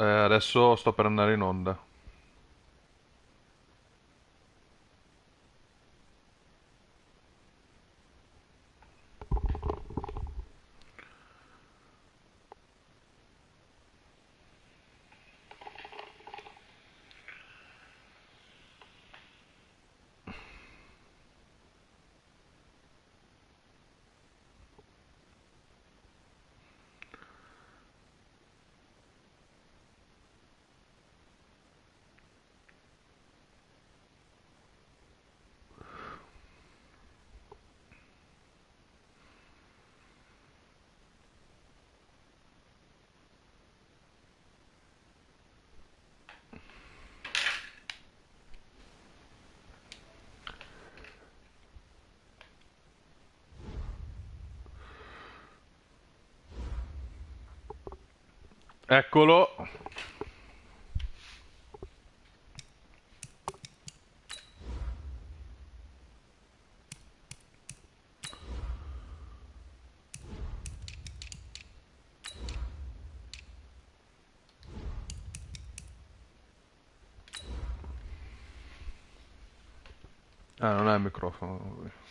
Adesso sto per andare in onda. Eccolo. Ah, non è il microfono.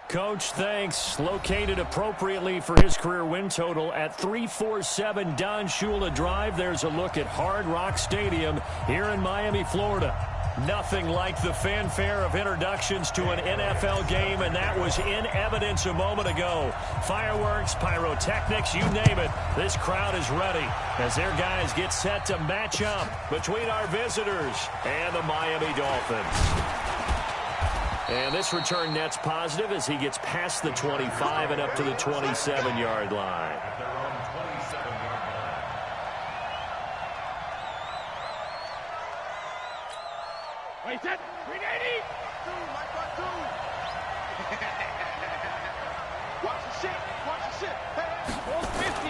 Coach, thanks. Located appropriately for his career win total at 347 Don Shula Drive. There's a look at Hard Rock Stadium here in Miami, Florida. Nothing like the fanfare of introductions to an NFL game, and that was in evidence a moment ago. Fireworks, pyrotechnics, you name it. This crowd is ready as their guys get set to match up between our visitors and the Miami Dolphins. And this return net's positive as he gets past the 25 and up to the 27-yard line. Wait, set, 380. Watch the shit. Watch the shit. Hey, all 50.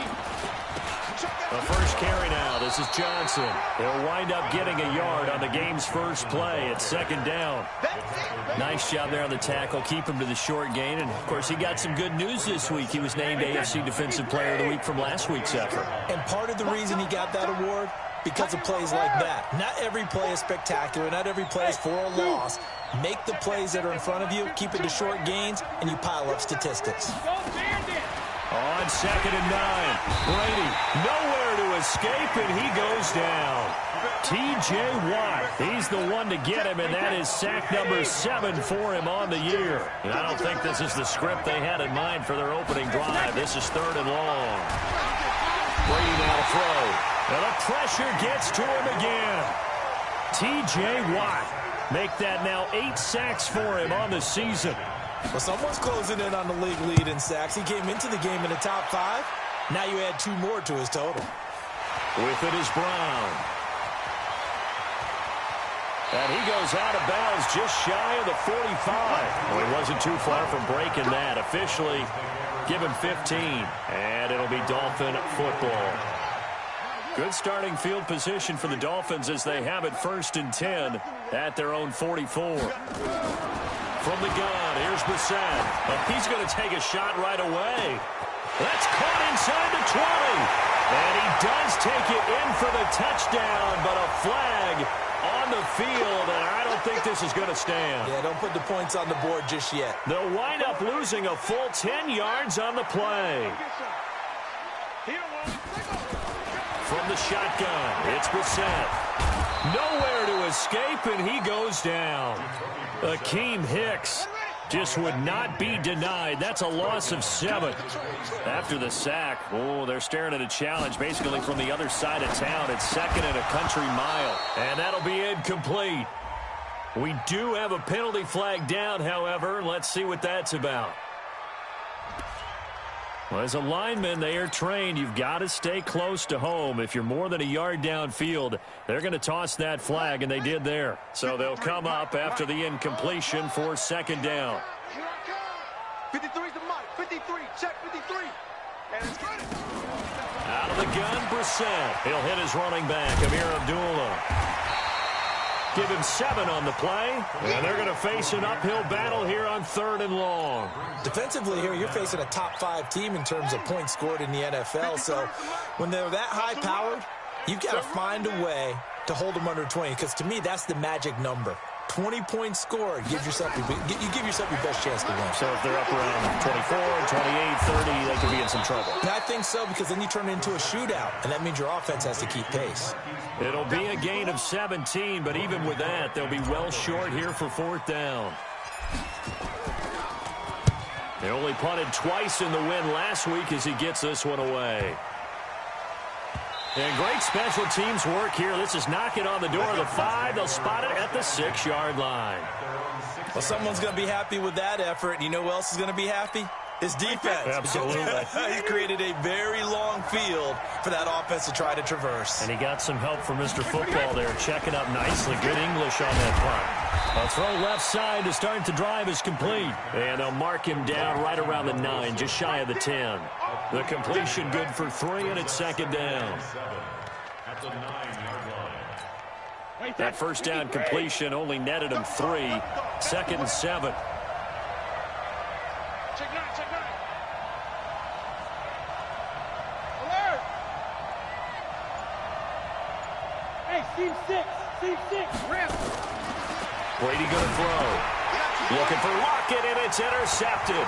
The first carry now. This is Johnson. He'll wind up getting a yard on the game's first play. It's second down. Nice job there on the tackle. Keep him to the short gain. And, of course, he got some good news this week. He was named AFC Defensive Player of the Week from last week's effort. And part of the reason he got that award, because of plays like that. Not every play is spectacular. Not every play is for a loss. Make the plays that are in front of you, keep it to short gains, and you pile up statistics. On 2nd and 9, Brady nowhere to escape, and he goes down. T.J. Watt, he's the one to get him, and that is sack number 7 for him on the year. And I don't think this is the script they had in mind for their opening drive. This is 3rd and long. Brady now to throw, and the pressure gets to him again. T.J. Watt, make that now 8 sacks for him on the season. Well, someone's closing in on the league lead in sacks. He came into the game in the top 5. Now you add 2 more to his total. With it is Brown. And he goes out of bounds just shy of the 45. Well, he wasn't too far from breaking that. Officially, give him 15. And it'll be Dolphin football. Good starting field position for the Dolphins as they have it 1st and 10 at their own 44. From the gun, here's Brissett. He's going to take a shot right away. That's caught inside the 20. And he does take it in for the touchdown, but a flag on the field, and I don't think this is going to stand. Yeah, don't put the points on the board just yet. They'll wind up losing a full 10 yards on the play. From the shotgun, it's Brissett. Nowhere to escape, and he goes down. Akeem Hicks just would not be denied. That's a loss of 7. After the sack, they're staring at a challenge basically from the other side of town. It's 2nd and a country mile, and that'll be incomplete. We do have a penalty flag down, however. Let's see what that's about. Well, as a lineman, they are trained. You've got to stay close to home. If you're more than a yard downfield, they're going to toss that flag, and they did there. So they'll come up after the incompletion for second down. 53 is the mark. 53. Check 53. And it's good. Out of the gun, Brissett. He'll hit his running back, Amir Abdullah. Give him 7 on the play, and they're going to face an uphill battle here on 3rd and long. Defensively here, you're facing a top 5 team in terms of points scored in the NFL. So when they're that high-powered, you've got to find a way to hold them under 20, because to me, that's the magic number. 20 points scored, you give yourself your best chance to win. So if they're up around 24, 28, 30, they could be in some trouble. And I think so, because then you turn it into a shootout, and that means your offense has to keep pace. It'll be a gain of 17, but even with that, they'll be well short here for 4th down. They only punted twice in the win last week as he gets this one away. And great special teams work here. This is knocking on the door of the 5. They'll spot it at the 6-yard line. Well, someone's going to be happy with that effort. And you know who else is going to be happy? His defense. Absolutely. He created a very long field for that offense to try to traverse. And he got some help from Mr. Football there, checking up nicely. Good English on that punt. A throw left side to start the drive is complete. And they'll mark him down right around the 9, just shy of the 10. The completion good for 3, and it's 2nd down. That first down completion only netted him 3. 2nd and 7. Check 9, check 9. Alert! Hey, team 6, team 6, ramp. Brady going to throw. Looking for Lockett, and it's intercepted.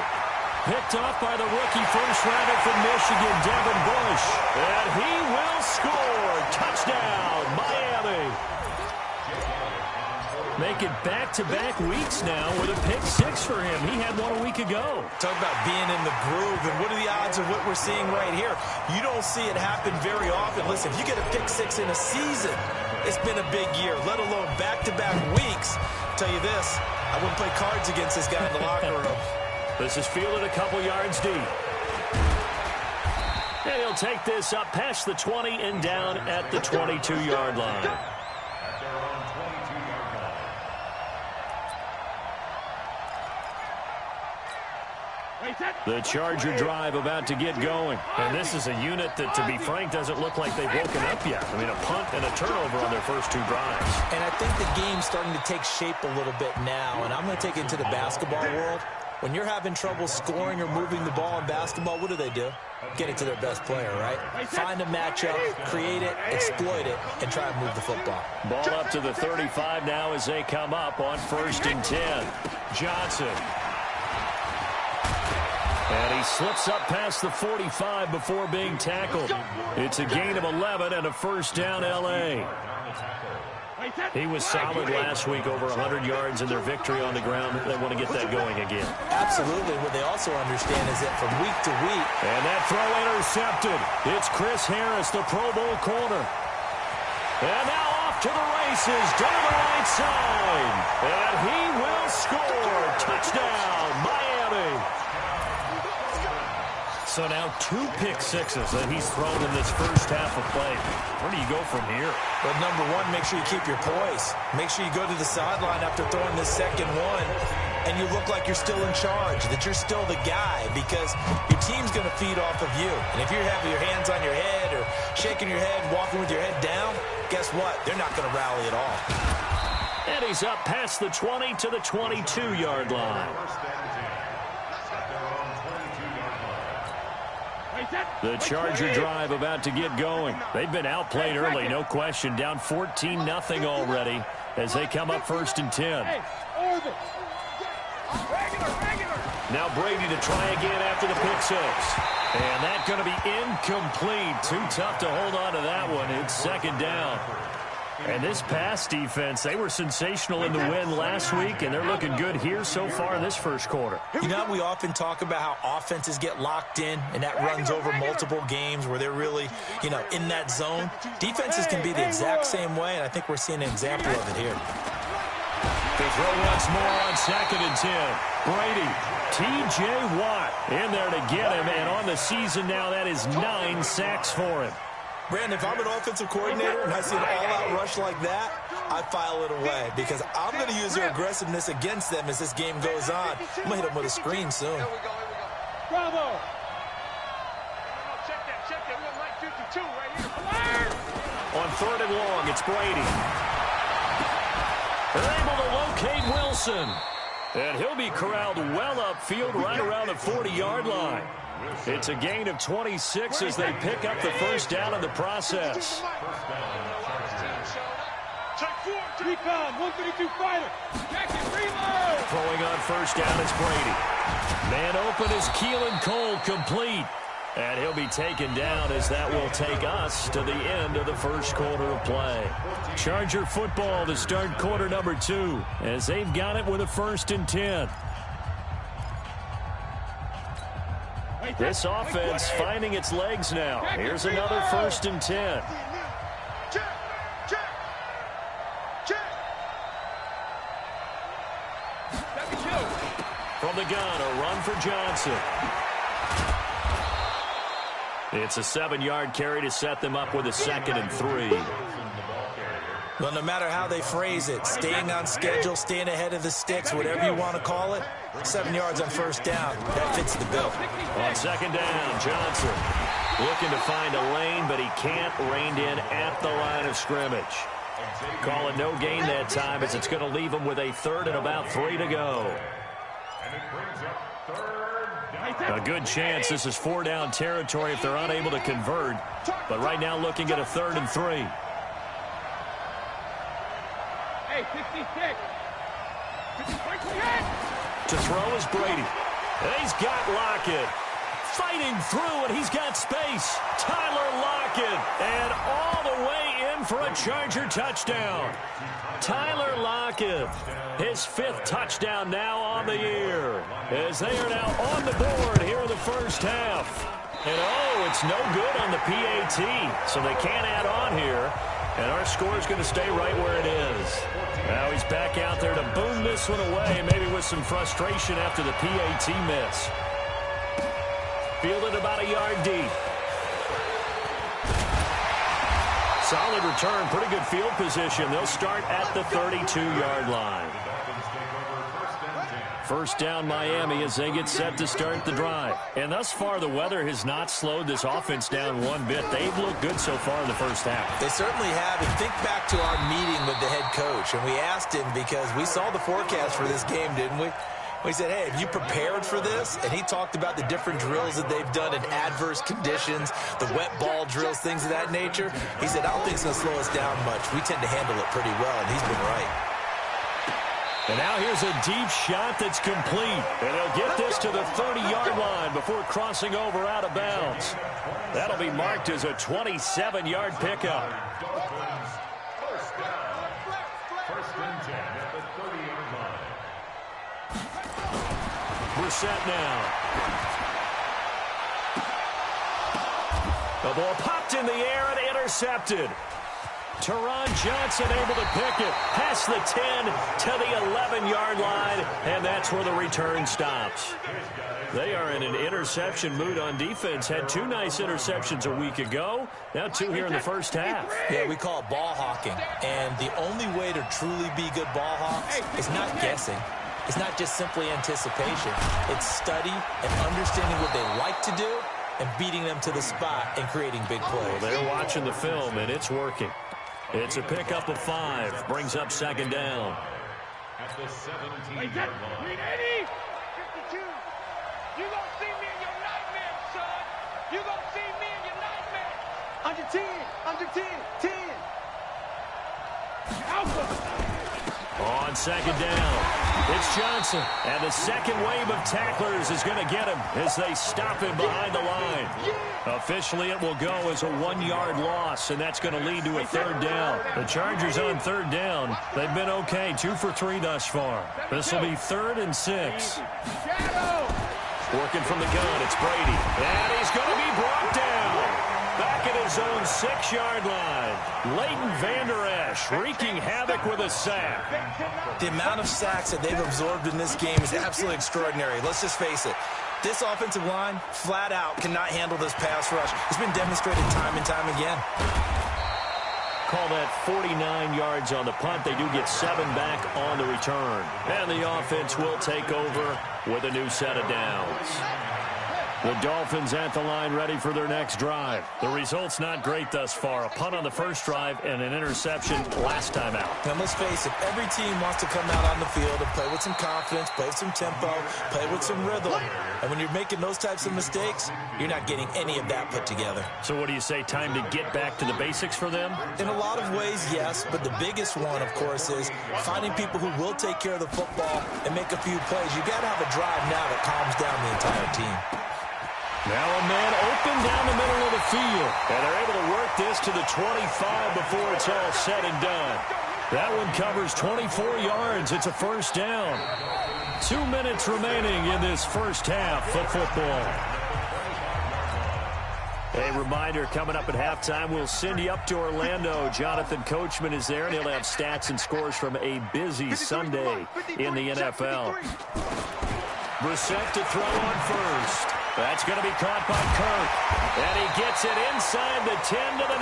Picked off by the rookie first-rounder from Michigan, Devin Bush. And he will score. Touchdown, Miami. Make it back-to-back weeks now with a pick 6 for him. He had one a week ago. Talk about being in the groove, and what are the odds of what we're seeing right here? You don't see it happen very often. Listen, if you get a pick 6 in a season, it's been a big year, let alone back-to-back weeks. I'll tell you this, I wouldn't play cards against this guy in the locker room. This is fielded a couple yards deep. And he'll take this up past the 20 and down at the 22-yard line. The Charger drive about to get going. And this is a unit that, to be frank, doesn't look like they've woken up yet. I mean, a punt and a turnover on their first 2 drives. And I think the game's starting to take shape a little bit now. And I'm going to take it into the basketball world. When you're having trouble scoring or moving the ball in basketball, what do? Get it to their best player, right? Find a matchup, create it, exploit it, and try and move the football. Ball up to the 35 now as they come up on 1st and 10. Johnson. And he slips up past the 45 before being tackled. It's a gain of 11 and a first down, L.A. He was solid last week, over 100 yards in their victory on the ground. They want to get that going again. Absolutely. What they also understand is that from week to week. And that throw intercepted. It's Chris Harris, the Pro Bowl corner. And now off to the races, down the right side. And he will score. Touchdown, Miami. So now 2 pick 6s that he's thrown in this first half of play. Where do you go from here? Well, number 1, make sure you keep your poise. Make sure you go to the sideline after throwing this second one, and you look like you're still in charge, that you're still the guy, because your team's going to feed off of you. And if you're having your hands on your head or shaking your head, walking with your head down, guess what? They're not going to rally at all. And he's up past the 20 to the 22-yard line. The Charger drive about to get going. They've been outplayed early, no question. Down 14-0 already as they come up 1st and 10. Now Brady to try again after the pick 6. And that's going to be incomplete. Too tough to hold on to that one. It's 2nd down. And this pass defense, they were sensational in the win last week, and they're looking good here so far in this first quarter. You know, we often talk about how offenses get locked in, and that runs over multiple games where they're really, in that zone. Defenses can be the exact same way, and I think we're seeing an example of it here. They throw once more on 2nd and 10. Brady T.J. Watt in there to get him, and on the season now, that is 9 sacks for him. Brandon, if I'm an offensive coordinator and I see an all-out rush like that, I file it away because I'm going to use their aggressiveness against them as this game goes on. I'm going to hit them with a screen soon. Bravo! Check that. We got Mike 52 right here. On 3rd and long, it's Brady. They're able to locate Wilson. And he'll be corralled well upfield right around the 40-yard line. It's a gain of 26 as they pick up the first down in the process. Recon, 132 fighter. Jackson, reload. Throwing on first down is Brady. Man open is Keelan Cole, complete. And he'll be taken down as that will take us to the end of the first quarter of play. Charger football to start quarter number 2 as they've got it with a 1st and 10. This offense finding its legs now. Here's another 1st and 10. From the gun, a run for Johnson. It's a 7-yard carry to set them up with a 2nd and 3. Well, no matter how they phrase it, staying on schedule, staying ahead of the sticks, whatever you want to call it, 7 yards on first down, that fits the bill. On 2nd down, Johnson looking to find a lane, but he can't, reined in at the line of scrimmage. Call it no gain that time as it's going to leave him with a 3rd and about 3 to go. A good chance this is 4-down territory if they're unable to convert. But right now looking at a 3rd and 3. Hey, 56. To throw is Brady. And he's got Lockett. Fighting through, and he's got space. Tyler Lockett. And all the way in for a Charger touchdown. Tyler Lockett, his 5th touchdown now on the year, as they are now on the board here in the first half. And oh, it's no good on the PAT, so they can't add on here. And our score is going to stay right where it is. Now he's back out there to boom this one away, maybe with some frustration after the PAT miss. Fielded about a yard deep. Solid return, pretty good field position. They'll start at the 32-yard line. First down Miami as they get set to start the drive. And thus far, the weather has not slowed this offense down one bit. They've looked good so far in the first half. They certainly have. And think back to our meeting with the head coach. And we asked him because we saw the forecast for this game, didn't we? We said, hey, have you prepared for this? And he talked about the different drills that they've done in adverse conditions, the wet ball drills, things of that nature. He said, I don't think it's going to slow us down much. We tend to handle it pretty well, and he's been right. And now here's a deep shot that's complete. And they'll get this to the 30-yard line before crossing over out of bounds. That'll be marked as a 27-yard pickup. First and 10 at the 30-yard line. We're set now. The ball popped in the air and intercepted. Teron Johnson able to pick it past the 10 to the 11-yard line, and that's where the return stops. They are in an interception mood on defense. Had 2 nice interceptions a week ago. Now 2 here in the first half. Yeah, we call it ball hawking. And the only way to truly be good ball hawks is not guessing. It's not just simply anticipation. It's study and understanding what they like to do and beating them to the spot and creating big plays. Well, they're watching the film, and it's working. It's a pickup of 5. Brings up 2nd down. At the 17-yard line. 52. You gonna see me in your nightmare, son. You gonna see me in your nightmare. Under 10. Under 10. 10. Alpha. On 2nd down, it's Johnson. And the second wave of tacklers is going to get him as they stop him behind the line. Officially, it will go as a 1-yard loss, and that's going to lead to a 3rd down. The Chargers on 3rd down. They've been okay, 2 for 3 thus far. This will be 3rd and 6. Working from the gun, it's Brady. And he's going to be brought down. Back at his own 6-yard line. Leighton Vander Esch wreaking havoc with a sack. The amount of sacks that they've absorbed in this game is absolutely extraordinary. Let's just face it. This offensive line, flat out, cannot handle this pass rush. It's been demonstrated time and time again. Call that 49 yards on the punt. They do get 7 back on the return. And the offense will take over with a new set of downs. The Dolphins at the line ready for their next drive. The result's not great thus far. A punt on the first drive and an interception last time out. And let's face it, every team wants to come out on the field and play with some confidence, play with some tempo, play with some rhythm. And when you're making those types of mistakes, you're not getting any of that put together. So what do you say, time to get back to the basics for them? In a lot of ways, yes, but the biggest one, of course, is finding people who will take care of the football and make a few plays. You got to have a drive now that calms down the entire team. Now a man open down the middle of the field. And they're able to work this to the 25 before it's all said and done. That one covers 24 yards. It's a first down. 2 minutes remaining in this first half of football. A reminder, coming up at halftime, we'll send you up to Orlando. Jonathan Coachman is there, and he'll have stats and scores from a busy Sunday in the NFL. Brissett to throw on first. That's going to be caught by Kirk. And he gets it inside the 10 to the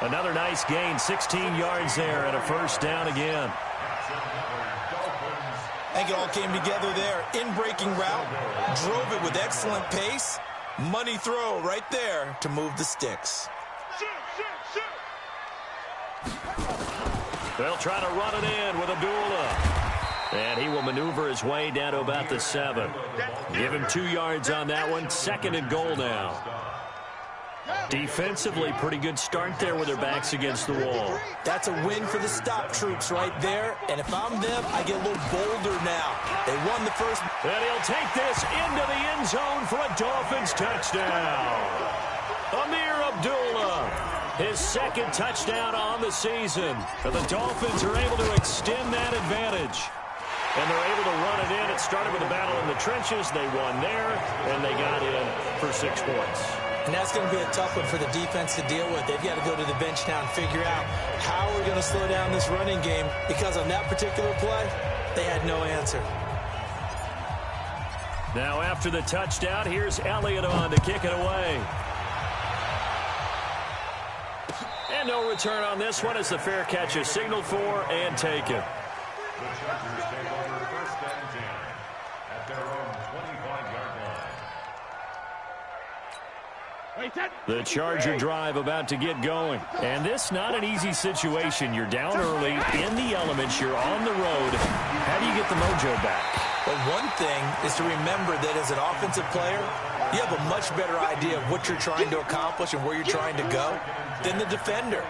9. Another nice gain, 16 yards there, and a first down again. I think it all came together there. In-breaking route, drove it with excellent pace. Money throw right there to move the sticks. They'll try to run it in with Abdullah. And he will maneuver his way down to about the 7. Give him 2 yards on that one. 2nd and goal now. Defensively, pretty good start there with their backs against the wall. That's a win for the stop troops right there. And if I'm them, I get a little bolder now. They won the first. And he'll take this into the end zone for a Dolphins touchdown. Amir Abdullah, his 2nd touchdown on the season. And the Dolphins are able to extend that advantage. And they're able to run it in. It started with a battle in the trenches. They won there, and they got in for 6 points. And that's going to be a tough one for the defense to deal with. They've got to go to the bench now and figure out how we're going to slow down this running game, because on that particular play, they had no answer. Now after the touchdown, here's Elliott on to kick it away. And no return on this one as the fair catch is signaled for and taken. The Chargers take over 1st and 10 at their own 25-yard line. The Charger drive about to get going. And this not an easy situation. You're down early, in the elements, you're on the road. How do you get the mojo back? Well, one thing is to remember that as an offensive player, you have a much better idea of what you're trying to accomplish and where you're trying to go than the defender.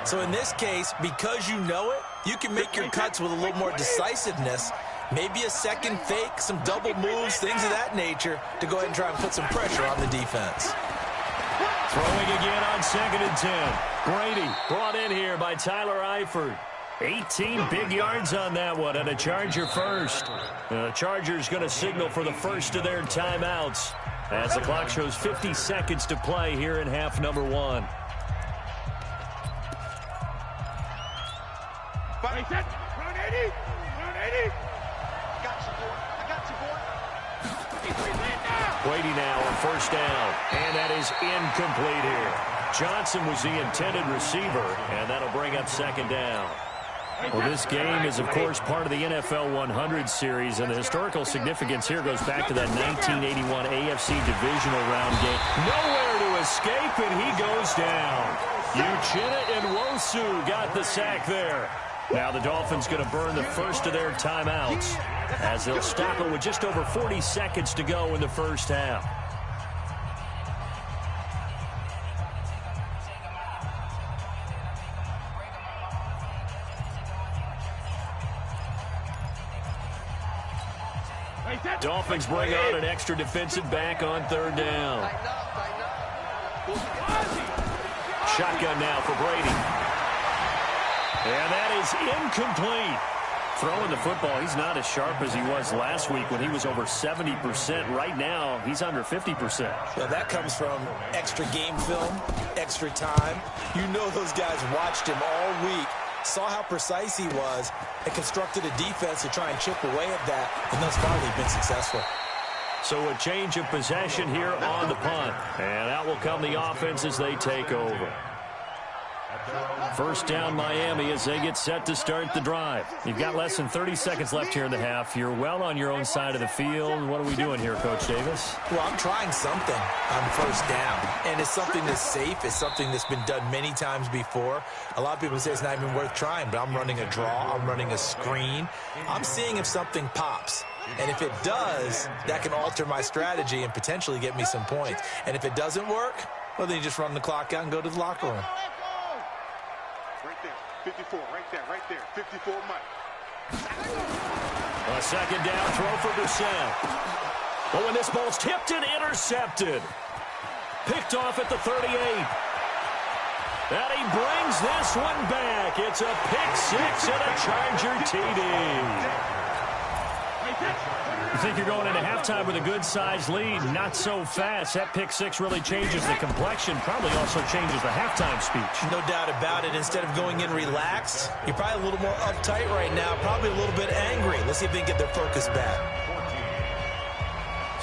So in this case, because you know it, you can make your cuts with a little more decisiveness, maybe a second fake, some double moves, things of that nature, to go ahead and try and put some pressure on the defense. Throwing again on 2nd and 10. Brady brought in here by Tyler Eifert. 18 big yards on that one, and a Charger first. The Chargers going to signal for the first of their timeouts as the clock shows 50 seconds to play here in half number 1. Run 80. Run 80. Got you, boy. I got you, boy. Brady now on first down, and that is incomplete here. Johnson was the intended receiver, and that'll bring up 2nd down. Well, this game is, of course, part of the NFL 100 series, and the historical significance here goes back to that 1981 AFC Divisional Round game. Nowhere to escape, and he goes down. Uchenna Nwosu got the sack there. Now the Dolphins going to burn the first of their timeouts as they'll stop it with just over 40 seconds to go in the first half. Dolphins bring on an extra defensive back on 3rd down. Shotgun now for Brady. And that is incomplete. Throwing the football, he's not as sharp as he was last week when he was over 70%. Right now, he's under 50%. Well, that comes from extra game film, extra time. You know those guys watched him all week, saw how precise he was, and constructed a defense to try and chip away at that, and thus far they've been successful. So a change of possession here on the punt. And out will come the offense as they take over. First down, Miami, as they get set to start the drive. You've got less than 30 seconds left here in the half. You're well on your own side of the field. What are we doing here, Coach Davis? Well, I'm trying something on first down, and it's something that's safe. It's something that's been done many times before. A lot of people say it's not even worth trying, but I'm running a draw. I'm running a screen. I'm seeing if something pops. And if it does, that can alter my strategy and potentially get me some points. And if it doesn't work, well, then you just run the clock out and go to the locker room. Right there, 54, right there, 54 Mike. A second down throw for Brissett. But when this ball's tipped and intercepted. Picked off at the 38. And he brings this one back. It's a pick six and a Charger TD. You think you're going into halftime with a good-sized lead. Not so fast. That pick six really changes the complexion. Probably also changes the halftime speech. No doubt about it. Instead of going in relaxed, you're probably a little more uptight right now. Probably a little bit angry. Let's see if they can get their focus back.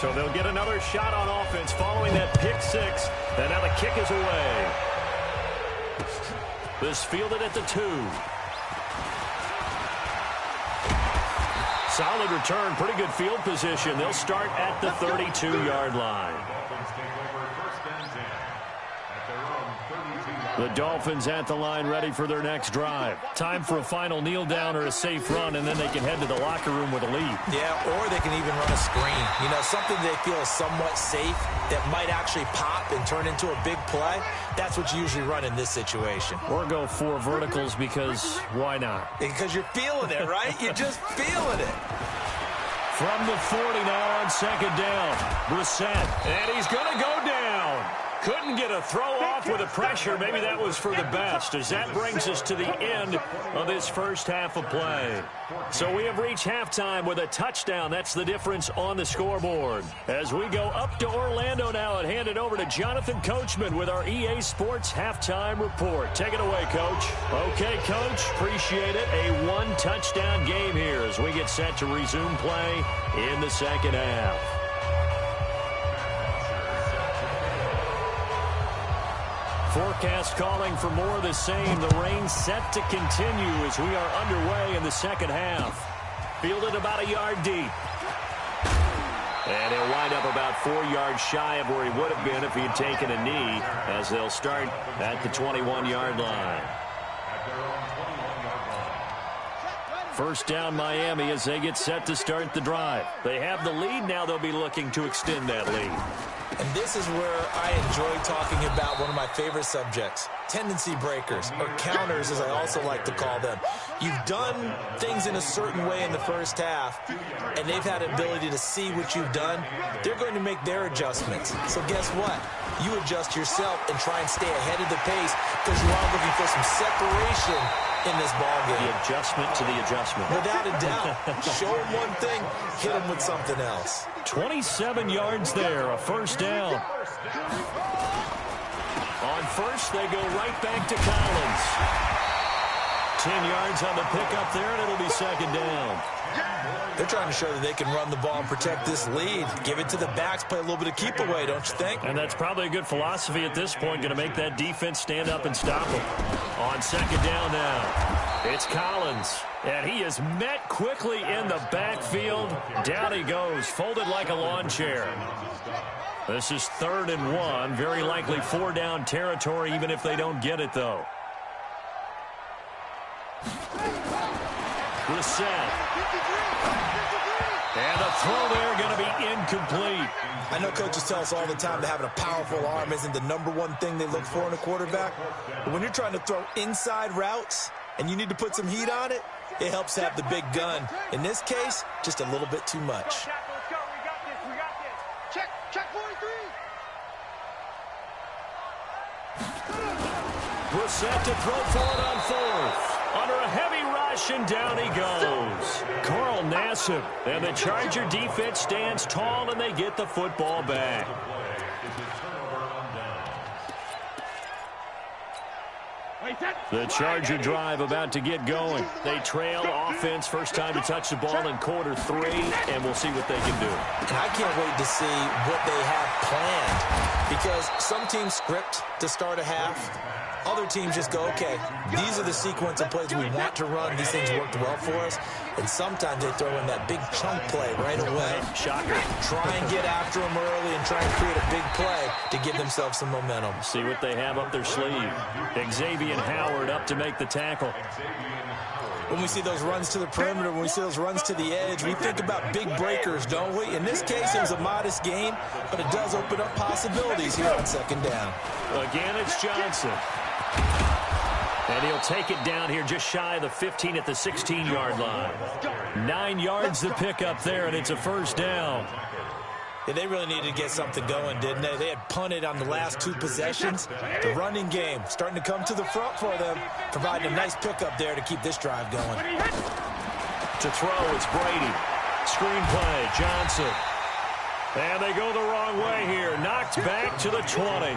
So they'll get another shot on offense following that pick six. And now the kick is away. This fielded at the 2. Solid return, pretty good field position. They'll start at the 32-yard line. The Dolphins at the line ready for their next drive. Time for a final kneel down or a safe run, and then they can head to the locker room with a lead. Yeah, or they can even run a screen. You know, something they feel is somewhat safe that might actually pop and turn into a big play. That's what you usually run in this situation. Or go 4 verticals because why not? Because you're feeling it, right? You're just feeling it. From the 40 now on second down. Brissett, and he's going to go down. Couldn't get a throw off with the pressure. Maybe that was for the best, as that brings us to the end of this first half of play. So we have reached halftime with a touchdown. That's the difference on the scoreboard. As we go up to Orlando now and hand it over to Jonathan Coachman with our EA Sports Halftime Report. Take it away, Coach. Okay, Coach. Appreciate it. A 1-touchdown game here as we get set to resume play in the second half. Forecast calling for more of the same. The rain set to continue as we are underway in the second half. Fielded about a yard deep. And he'll wind up about 4 yards shy of where he would have been if he had taken a knee, as they'll start at the 21-yard line. First down, Miami, as they get set to start the drive. They have the lead. Now they'll be looking to extend that lead. And this is where I enjoy talking about one of my favorite subjects, tendency breakers, or counters as I also like to call them. You've done things in a certain way in the first half, and they've had the ability to see what you've done. They're going to make their adjustments. So guess what? You adjust yourself and try and stay ahead of the pace because you are looking for some separation in this ballgame. The adjustment to the adjustment. Without a doubt. Show them one thing, hit them with something else. 27 yards there, a first down. On first, they go right back to Collins. 10 yards on the pickup there, and it'll be second down. They're trying to show that they can run the ball and protect this lead. Give it to the backs, play a little bit of keep away, don't you think? And that's probably a good philosophy at this point, going to make that defense stand up and stop them. On second down now, it's Collins. And he is met quickly in the backfield. Down he goes, folded like a lawn chair. This is 3rd and 1. Very likely 4-down territory, even if they don't get it, though. Brissett. And the throw there going to be incomplete. I know coaches tell us all the time that having a powerful arm isn't the #1 thing they look for in a quarterback. But when you're trying to throw inside routes and you need to put some heat on it, it helps have the big gun. In this case, just a little bit too much. Check 43. Brissett to throw for it on 4th. Under a heavy rush, and down he goes. Carl Nassib. And the Charger defense stands tall, and they get the football back. The Charger drive about to get going. They trail offense, first time to touch the ball in quarter 3, and we'll see what they can do. And I can't wait to see what they have planned, because some teams script to start a half. Other teams just go, okay, these are the sequence of plays we want to run. These things worked well for us. And sometimes they throw in that big chunk play right away. Shocker. Try and get after them early and try and create a big play to give themselves some momentum. See what they have up their sleeve. Xavier Howard up to make the tackle. When we see those runs to the perimeter, when we see those runs to the edge, we think about big breakers, don't we? In this case, it was a modest gain, but it does open up possibilities here on second down. Again, it's Johnson. And he'll take it down here just shy of the 15 at the 16-yard line. 9 yards to pick up there, and it's a first down. Yeah, they really needed to get something going, didn't they? They had punted on the last 2 possessions. The running game starting to come to the front for them, providing a nice pickup there to keep this drive going. To throw, it's Brady. Screenplay, Johnson. And they go the wrong way here. Knocked back to the 20.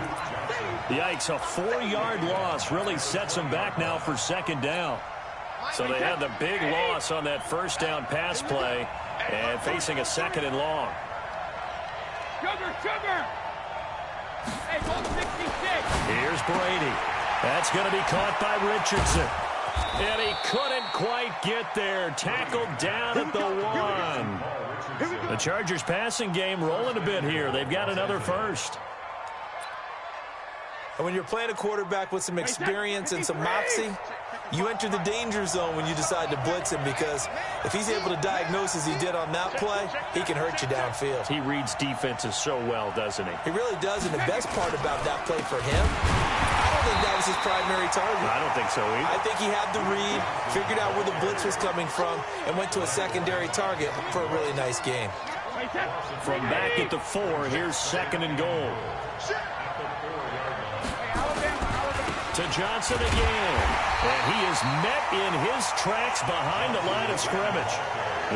Yikes, a 4-yard loss really sets them back now for second down. So they had the big loss on that first down pass play and facing a second and long. Sugar! Hey, 166. Here's Brady. That's going to be caught by Richardson. And he couldn't quite get there. Tackled down at the 1. The Chargers passing game rolling a bit here. They've got another first. And when you're playing a quarterback with some experience and some moxie, you enter the danger zone when you decide to blitz him, because if he's able to diagnose as he did on that play, he can hurt you downfield. He reads defenses so well, doesn't he? He really does, and the best part about that play for him, I don't think that was his primary target. I don't think so either. I think he had the read, figured out where the blitz was coming from, and went to a secondary target for a really nice game. From back at the 4, here's second and goal. To Johnson again. And he is met in his tracks behind the line of scrimmage.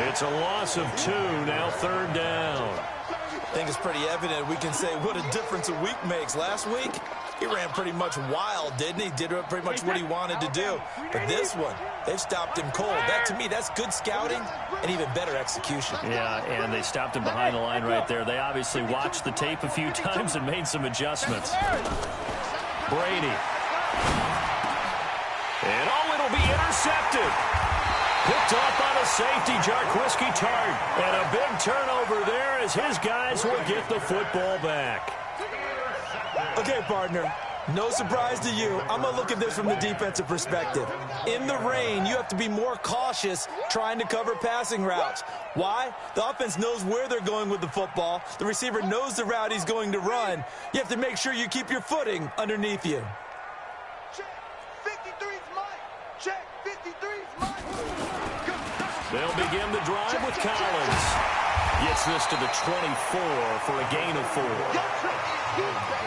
It's a loss of 2, now third down. I think it's pretty evident. We can say what a difference a week makes. Last week, he ran pretty much wild, didn't he? Did pretty much what he wanted to do. But this one, they've stopped him cold. That, to me, that's good scouting and even better execution. Yeah, and they stopped him behind the line right there. They obviously watched the tape a few times and made some adjustments. Brady. And it'll be intercepted. Picked off by the safety, Jarquiski Tart. And a big turnover there as his guys will get the football back. Okay, partner, no surprise to you. I'm going to look at this from the defensive perspective. In the rain, you have to be more cautious trying to cover passing routes. Why? The offense knows where they're going with the football. The receiver knows the route he's going to run. You have to make sure you keep your footing underneath you. They'll begin the drive with Collins. Gets this to the 24 for a gain of 4.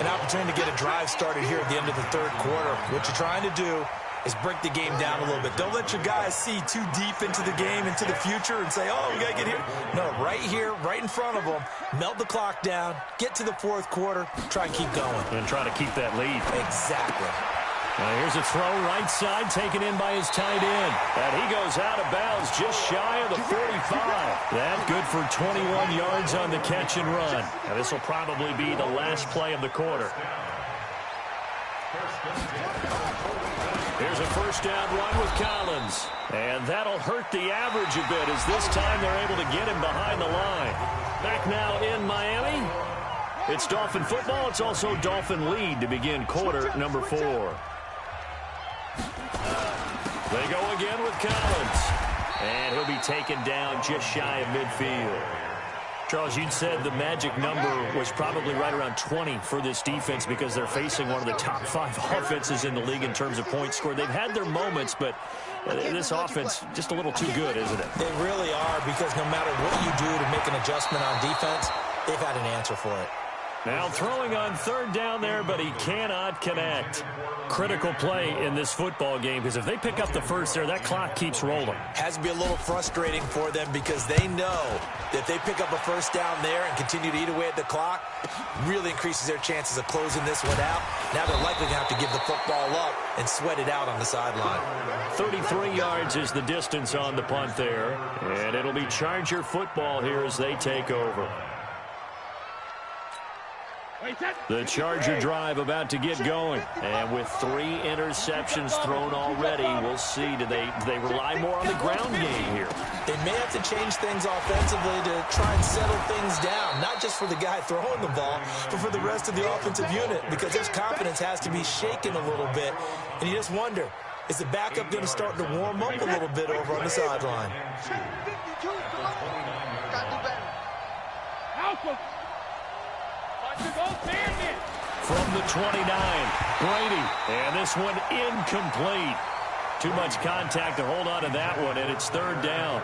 An opportunity to get a drive started here at the end of the third quarter. What you're trying to do is break the game down a little bit. Don't let your guys see too deep into the game, into the future, and say, oh, we got to get here. No, right here, right in front of them, melt the clock down, get to the fourth quarter, try and keep going. And try to keep that lead. Exactly. Now here's a throw right side, taken in by his tight end. And he goes out of bounds just shy of the 45. That good for 21 yards on the catch and run. Now this will probably be the last play of the quarter. Here's a first down run with Collins. And that'll hurt the average a bit, as this time they're able to get him behind the line. Back now in Miami. It's Dolphin football. It's also Dolphin lead to begin quarter number 4. They go again with Collins. And he'll be taken down just shy of midfield. Charles, you'd said the magic number was probably right around 20 for this defense, because they're facing one of the top 5 offenses in the league in terms of points scored. They've had their moments, but this offense just a little too good, isn't it? They really are, because no matter what you do to make an adjustment on defense, they've had an answer for it. Now throwing on third down there, but he cannot connect. Critical play in this football game, because if they pick up the first there, that clock keeps rolling. Has to be a little frustrating for them because they know that if they pick up a first down there and continue to eat away at the clock, really increases their chances of closing this one out. Now they're likely going to have to give the football up and sweat it out on the sideline. 33 yards is the distance on the punt there, and it'll be Charger football here as they take over. The Charger drive about to get going. And with 3 interceptions thrown already, we'll see. Do they rely more on the ground game here? They may have to change things offensively to try and settle things down, not just for the guy throwing the ball, but for the rest of the offensive unit, because his confidence has to be shaken a little bit. And you just wonder, is the backup going to start to warm up a little bit over on the sideline? From the 29, Brady, and this one incomplete. Too much contact to hold on to that one, and it's third down.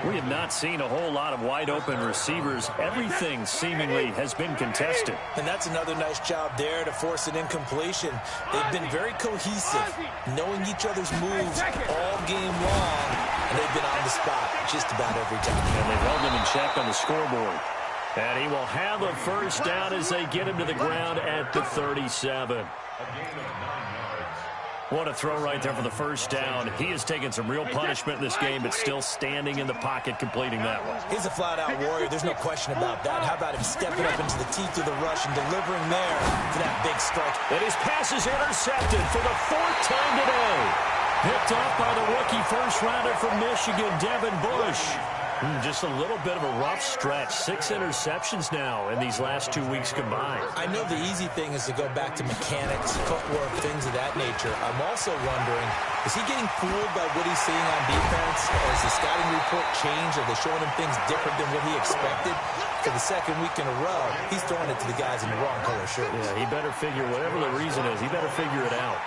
We have not seen a whole lot of wide-open receivers. Everything seemingly has been contested. And that's another nice job there to force an incompletion. They've been very cohesive, knowing each other's moves all game long, and they've been on the spot just about every time. And they've held them in check on the scoreboard. And he will have a first down as they get him to the ground at the 37. What a throw right there for the first down. He has taken some real punishment in this game, but still standing in the pocket completing that one. He's a flat-out warrior. There's no question about that. How about him stepping up into the teeth of the rush and delivering there for that big strike? And his pass is intercepted for the 4th time today. Picked off by the rookie first-rounder from Michigan, Devin Bush. Just a little bit of a rough stretch. 6 interceptions now in these last 2 weeks combined. I know the easy thing is to go back to mechanics, footwork, things of that nature. I'm also wondering, is he getting fooled by what he's seeing on defense? Has the scouting report changed? Are they showing him things different than what he expected? For the 2nd week in a row, he's throwing it to the guys in the wrong color shirts. Yeah, he better figure, whatever the reason is, he better figure it out.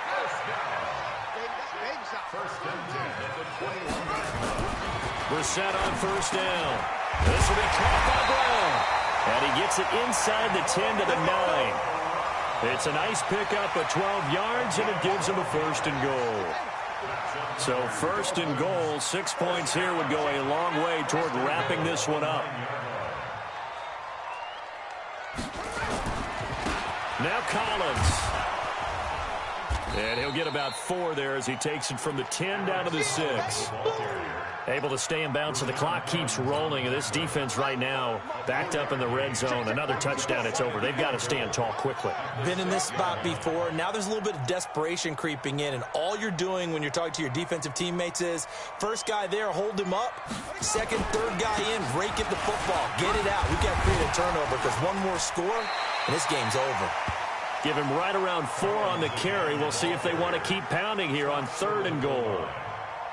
We're set on first down. This will be caught by Brown. And he gets it inside the 10 to the 9. It's a nice pickup of 12 yards, and it gives him a 1st and goal. So 1st and goal, 6 points here would go a long way toward wrapping this one up. Now Collins. And he'll get about 4 there as he takes it from the 10 down to the 6. Able to stay in bounds, so the clock keeps rolling. And this defense right now backed up in the red zone. Another touchdown, it's over. They've got to stand tall quickly. Been in this spot before. Now there's a little bit of desperation creeping in. And all you're doing when you're talking to your defensive teammates is, first guy there, hold him up. 2nd, 3rd guy in, rake at the football. Get it out. We've got to create a turnover because one more score, and this game's over. Give him right around 4 on the carry. We'll see if they want to keep pounding here on 3rd and goal.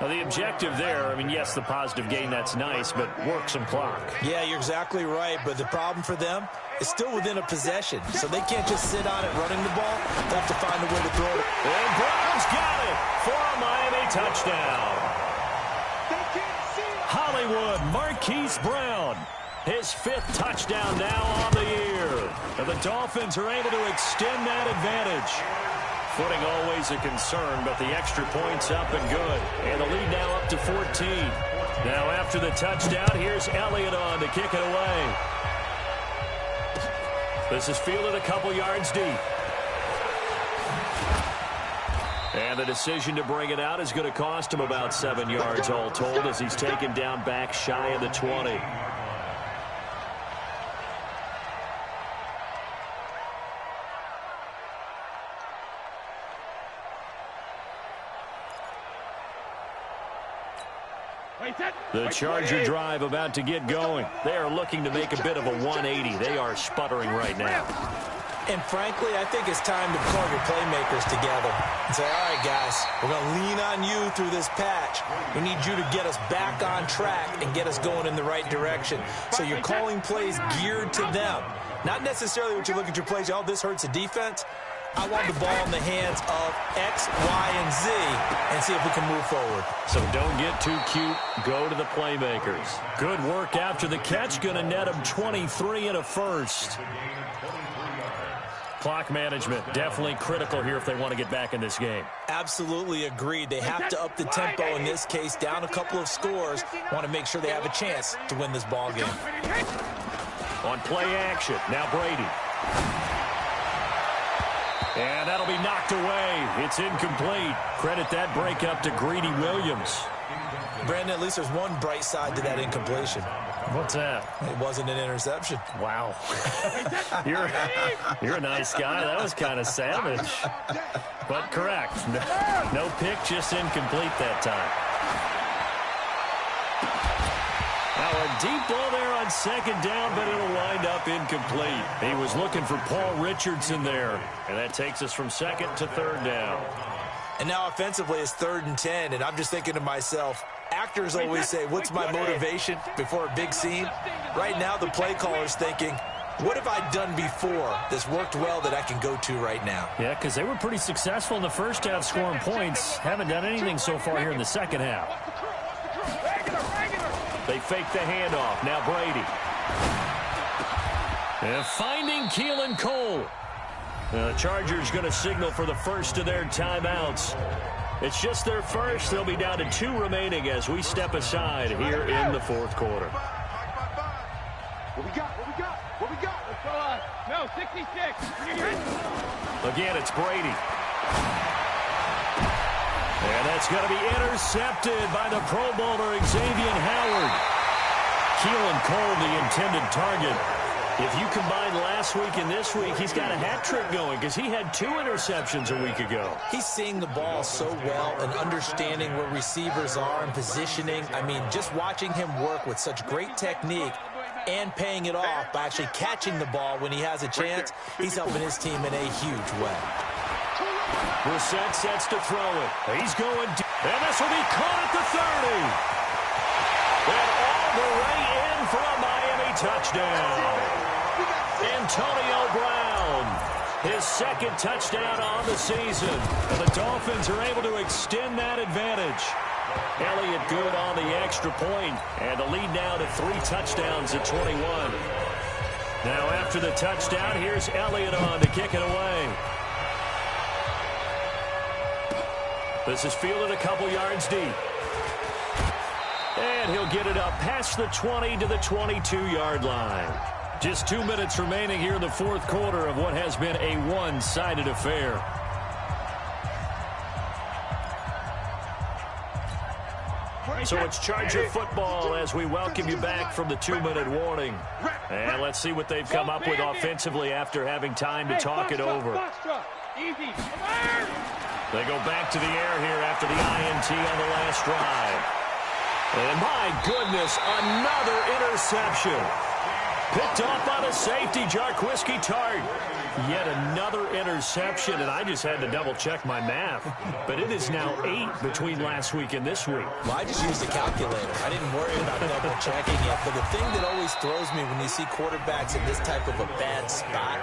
Now, the objective there, I mean, yes, the positive gain, that's nice, but work some clock. Yeah, you're exactly right, but the problem for them is still within a possession, so they can't just sit on it running the ball. They have to find a way to throw it. And Brown's got it for a Miami touchdown. Hollywood Marquise Brown, his 5th touchdown now on the year. And the Dolphins are able to extend that advantage. Footing always a concern, but the extra points up and good. And the lead now up to 14. Now after the touchdown, here's Elliott on to kick it away. This is fielded a couple yards deep. And the decision to bring it out is going to cost him about 7 yards all told as he's taken down back shy of the 20. The Charger drive about to get going. They are looking to make a bit of a 180. They are sputtering right now. And frankly, I think it's time to call your playmakers together and say, all right, guys, we're going to lean on you through this patch. We need you to get us back on track and get us going in the right direction. So you're calling plays geared to them. Not necessarily what you look at your plays, oh, this hurts the defense. I want the ball in the hands of X, Y, and Z and see if we can move forward. So don't get too cute. Go to the playmakers. Good work after the catch. Going to net him 23 and a first. Clock management, definitely critical here if they want to get back in this game. Absolutely agreed. They have to up the tempo in this case, down a couple of scores. Want to make sure they have a chance to win this ball game. On play action, now Brady. And that'll be knocked away. It's incomplete. Credit that breakup to Greedy Williams. Brandon, at least there's one bright side to that incompletion. What's that? It wasn't an interception. Wow. You're a nice guy. That was kind of savage. But correct. No pick, just incomplete that time. Now a deep ball there on second down, but it'll wind up incomplete. He was looking for Paul Richardson there. And that takes us from second to third down. And now offensively it's 3rd and 10, and I'm just thinking to myself, actors always say, what's my motivation before a big scene? Right now the play caller's thinking, what have I done before that's worked well that I can go to right now? Yeah, because they were pretty successful in the first half scoring points. Haven't done anything so far here in the second half. They fake the handoff. Now Brady. And finding Keelan Cole. The Chargers going to signal for the first of their timeouts. It's just their first. They'll be down to 2 remaining as we step aside here in the fourth quarter. What we got? What we got? What we got? Let's go on. No, 66. Again, it's Brady. And that's going to be intercepted by the Pro Bowler Xavier Howard. Keelan Cole, the intended target. If you combine last week and this week, he's got a hat trick going because he had 2 interceptions a week ago. He's seeing the ball so well and understanding where receivers are and positioning. I mean, just watching him work with such great technique and paying it off by actually catching the ball when he has a chance, he's helping his team in a huge way. Brissett sets to throw it. He's going deep. And this will be caught at the 30. And all the way in for a Miami touchdown. Antonio Brown, his 2nd touchdown on the season. And the Dolphins are able to extend that advantage. Elliott good on the extra point, and the lead now to 3 touchdowns at 21. Now after the touchdown, here's Elliott on to kick it away. This is fielded a couple yards deep. And he'll get it up past the 20 to the 22-yard line. Just 2 minutes remaining here in the fourth quarter of what has been a one-sided affair. So it's Charger football as we welcome you back from the 2-minute warning. And let's see what they've come up with offensively after having time to talk it over. They go back to the air here after the INT on the last drive. And my goodness, another interception. Picked off by the safety, Jarquiski Tart. Yet another interception, and I just had to double-check my math. But it is now 8 between last week and this week. Well, I just used a calculator. I didn't worry about double-checking it. But the thing that always throws me when you see quarterbacks in this type of a bad spot,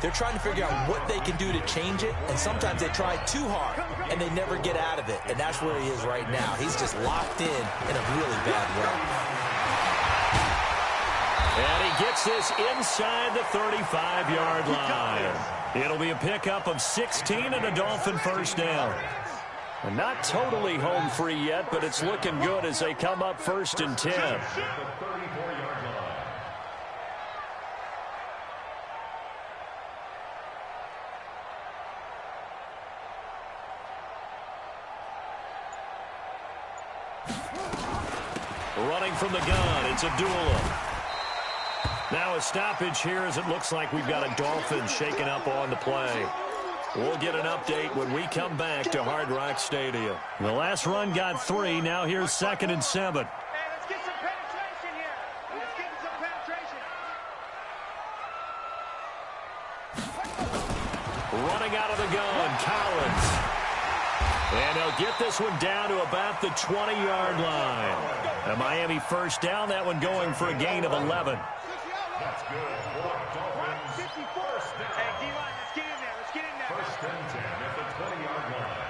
they're trying to figure out what they can do to change it, and sometimes they try too hard, and they never get out of it. And that's where he is right now. He's just locked in a really bad way. And he gets this inside the 35-yard line. It'll be a pickup of 16 and a Dolphin first down. And not totally home free yet, but it's looking good as they come up 1st and 10. Running from the gun, it's Abdullah. Now a stoppage here as it looks like we've got a Dolphin shaking up on the play. We'll get an update when we come back to Hard Rock Stadium. The last run got 3. Now here's 2nd and 7. Hey, let's get some penetration here. Let's get some penetration. Running out of the gun, Collins. And they'll get this one down to about the 20-yard line. A Miami first down, that one going for a gain of 11. That's good. For Dolphins. Hey, D-line, let's get in there. Let's get in there. First and 10 at the 20-yard line.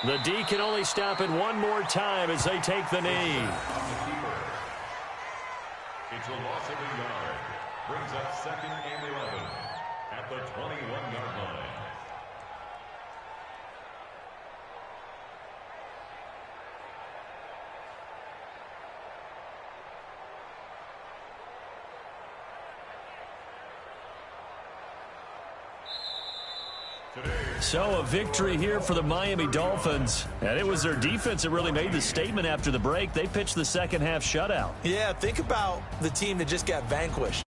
The D can only stop it one more time as they take the knee. It's a loss of a yard. Brings up second and 11 at the 21-yard line. So a victory here for the Miami Dolphins. And it was their defense that really made the statement after the break. They pitched the second half shutout. Yeah, think about the team that just got vanquished.